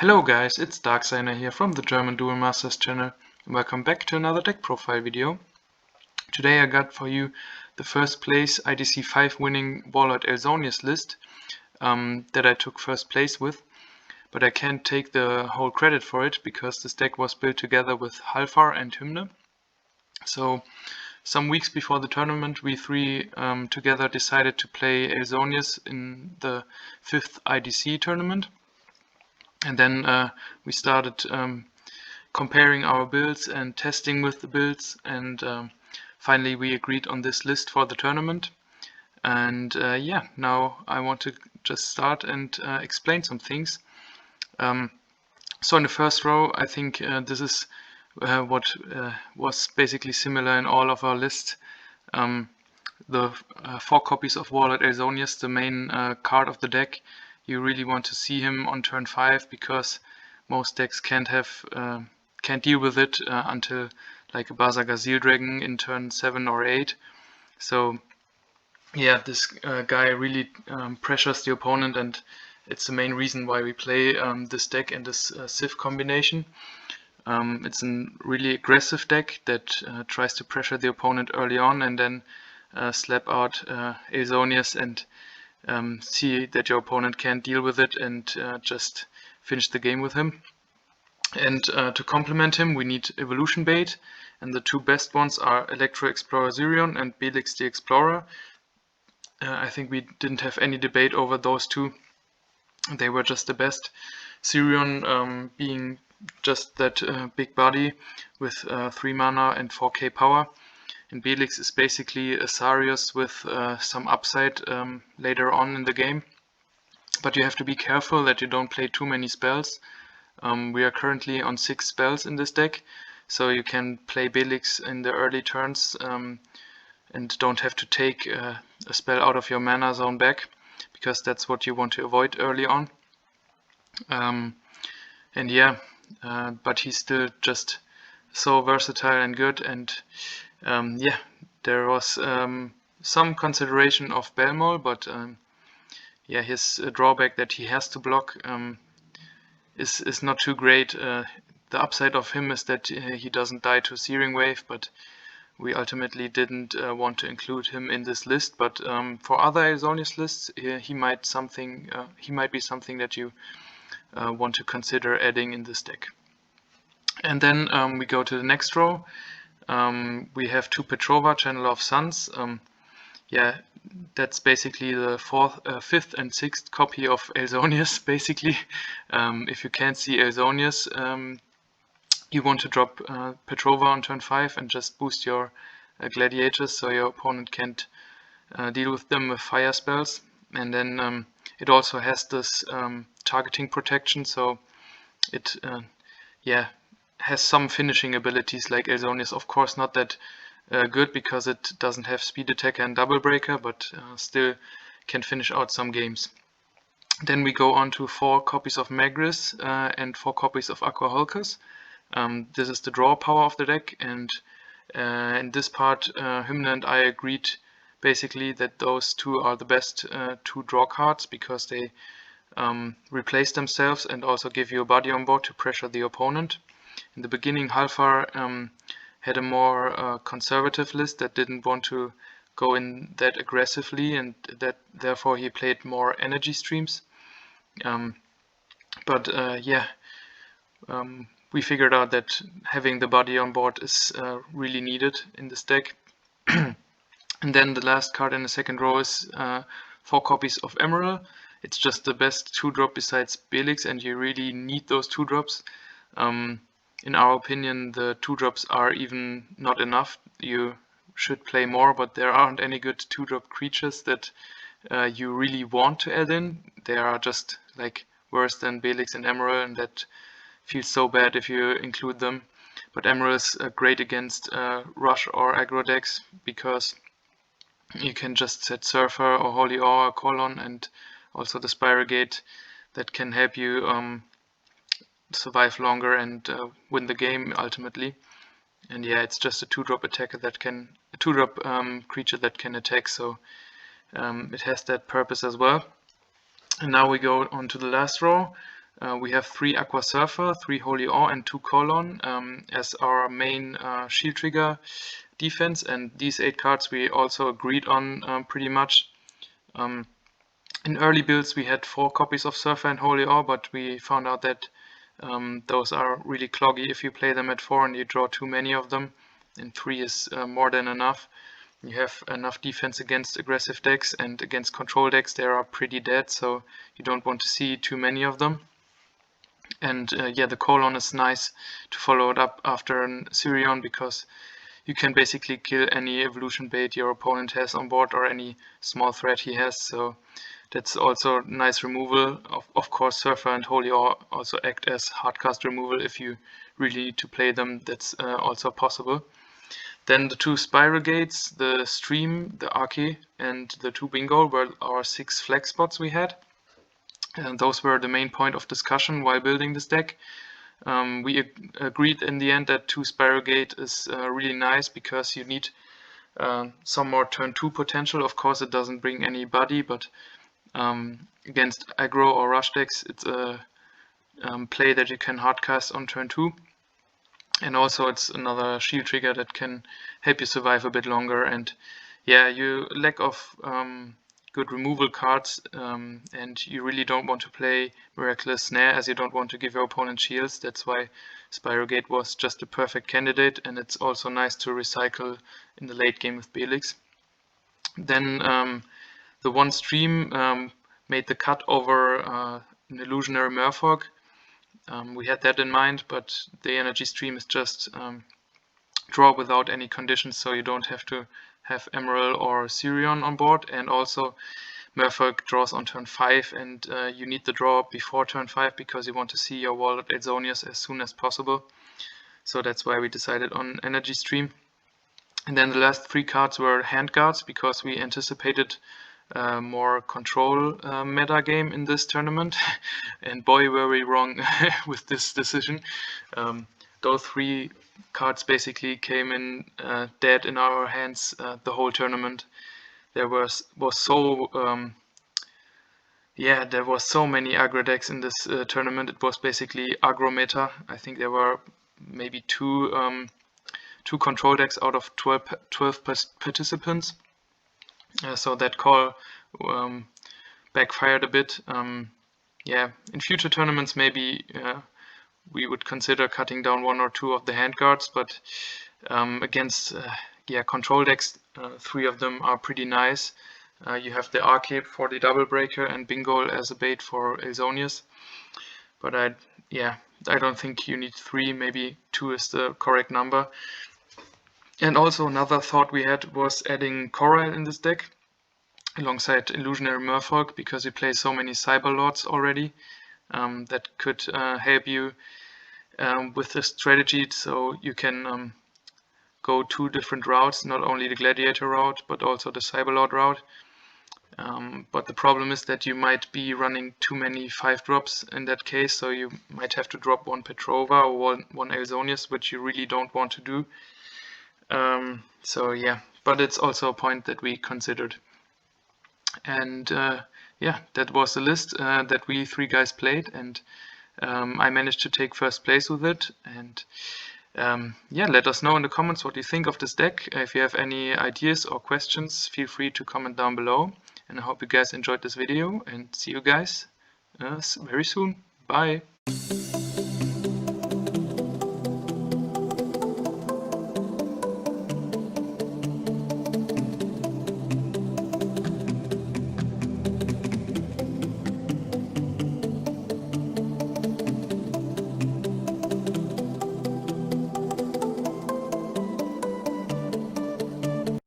Hello guys, it's Darksigner here from the German Duel Masters channel. Welcome back to another deck profile video. Today I got for you the first place IDC 5 winning Warlord Elsonius list that I took first place with. But I can't take the whole credit for it because this deck was built together with Halfar and Hymne. So some weeks before the tournament we three together decided to play Elsonius in the 5th IDC tournament. And then we started comparing our builds and testing with the builds, and finally we agreed on this list for the tournament. And yeah, now I want to just start and explain some things. So in the first row, I think this is what was basically similar in all of our lists. The 4 copies of Warlord Elsonius, the main card of the deck. You really want to see him on turn 5 because most decks can't deal with it until like a Bazaga Zeal Dragon in turn 7 or 8. So yeah, this guy really pressures the opponent, and it's the main reason why we play this deck and this Sith combination. It's a really aggressive deck that tries to pressure the opponent early on and then slap out Elsonius and see that your opponent can't deal with it and just finish the game with him. And to complement him, we need Evolution Bait, and the two best ones are Electro Explorer Zirion and Belix the Explorer. I think we didn't have any debate over those two. They were just the best. Zirion being just that big body with 3 mana and 4k power. And Belix is basically a Sarius with some upside later on in the game. But you have to be careful that you don't play too many spells. We are currently on 6 spells in this deck, so you can play Belix in the early turns and don't have to take a spell out of your mana zone back, because that's what you want to avoid early on. And yeah, but he's still just so versatile and good, and yeah, there was some consideration of Belmol, but yeah, his drawback that he has to block is not too great. The upside of him is that he doesn't die to Searing Wave, but we ultimately didn't want to include him in this list. But for other Elsonius lists, he might be something that you want to consider adding in this deck. And then we go to the next row. We have 2 Petrova, Channel of Suns. Yeah, that's basically the 5th and 6th copy of Elsonius, basically. If you can't see Elsonius, you want to drop Petrova on turn 5 and just boost your gladiators so your opponent can't deal with them with fire spells. And then it also has this targeting protection, so it yeah, has some finishing abilities like Elsonius. Of course not that good because it doesn't have speed attacker and double breaker, but still can finish out some games. Then we go on to 4 copies of Magris and 4 copies of Aqua Hulkers. This is the draw power of the deck, and in this part Hymne and I agreed basically that those two are the best 2 draw cards because they replace themselves and also give you a body on board to pressure the opponent. In the beginning, Halfar had a more conservative list that didn't want to go in that aggressively, and that therefore he played more energy streams. But yeah, we figured out that having the body on board is really needed in this deck. And then the last card in the second row is 4 copies of Emerald. It's just the best 2-drop besides Belix, and you really need those 2-drops. In our opinion, the 2-drops are even not enough. You should play more, but there aren't any good 2-drop creatures that you really want to add in. They are just like worse than Belix and Emerald, and that feels so bad if you include them. But Emerald is great against Rush or aggro decks because you can just set Surfer or Holy Aura or Colon, and also the Spirogate that can help you survive longer and win the game ultimately. And yeah, it's just a 2-drop attacker that can, a 2-drop creature that can attack, so it has that purpose as well. And now we go on to the last row. We have 3 Aqua Surfer, 3 Holy Awe and 2 Colon as our main shield trigger defense, and these 8 cards we also agreed on pretty much. In early builds we had 4 copies of Surfer and Holy Awe, but we found out that those are really cloggy if you play them at 4 and you draw too many of them, and 3 is more than enough. You have enough defense against aggressive decks, and against control decks they are pretty dead, so you don't want to see too many of them. And yeah, the Colon is nice to follow it up after an Sirion, because you can basically kill any evolution bait your opponent has on board or any small threat he has, so that's also nice removal. Of course, Surfer and Holy Awe also act as hardcast removal if you really need to play them. That's also possible. Then the 2 Spiral Gates, the Stream, the Arche, and the 2 Bingo were our 6 flag spots we had. And those were the main point of discussion while building this deck. We agreed in the end that 2 Spiral Gate is really nice because you need some more turn 2 potential. Of course, it doesn't bring anybody, but against aggro or rush decks, it's a play that you can hardcast on turn 2. And also it's another shield trigger that can help you survive a bit longer. And yeah, you lack of good removal cards, and you really don't want to play Miraculous Snare, as you don't want to give your opponent shields. That's why Spiral Gate was just a perfect candidate, and it's also nice to recycle in the late game with Belix. Then the 1 Stream made the cut over an Illusionary Merfolk. We had that in mind, but the Energy Stream is just draw without any conditions, so you don't have to have Emerald or Sirion on board. And also Merfolk draws on turn 5, and you need the draw before turn 5 because you want to see your wall at Elsonius as soon as possible. So that's why we decided on Energy Stream. And then the last 3 cards were hand guards, because we anticipated more control meta game in this tournament, and boy were we wrong with this decision. Those 3 cards basically came in dead in our hands the whole tournament. There was so there was so many aggro decks in this tournament. It was basically aggro meta. I think there were maybe two control decks out of 12 participants. So that call backfired a bit. Yeah, in future tournaments maybe we would consider cutting down 1 or 2 of the hand guards, but against control decks, 3 of them are pretty nice. You have the Arche for the Double Breaker and Bingo as a bait for Elsonius, but I don't think you need 3. Maybe 2 is the correct number. And also another thought we had was adding Corail in this deck alongside Illusionary Merfolk, because you play so many Cyberlords already. That could help you with the strategy, so you can go 2 different routes, not only the Gladiator route but also the Cyberlord route. But the problem is that you might be running too many 5-drops in that case, so you might have to drop 1 Petrova or 1 Elsonius, which you really don't want to do. So yeah, but it's also a point that we considered. And yeah, that was the list that we 3 guys played, and I managed to take first place with it. And yeah, let us know in the comments what you think of this deck. If you have any ideas or questions, feel free to comment down below. And I hope you guys enjoyed this video, and see you guys very soon. Bye!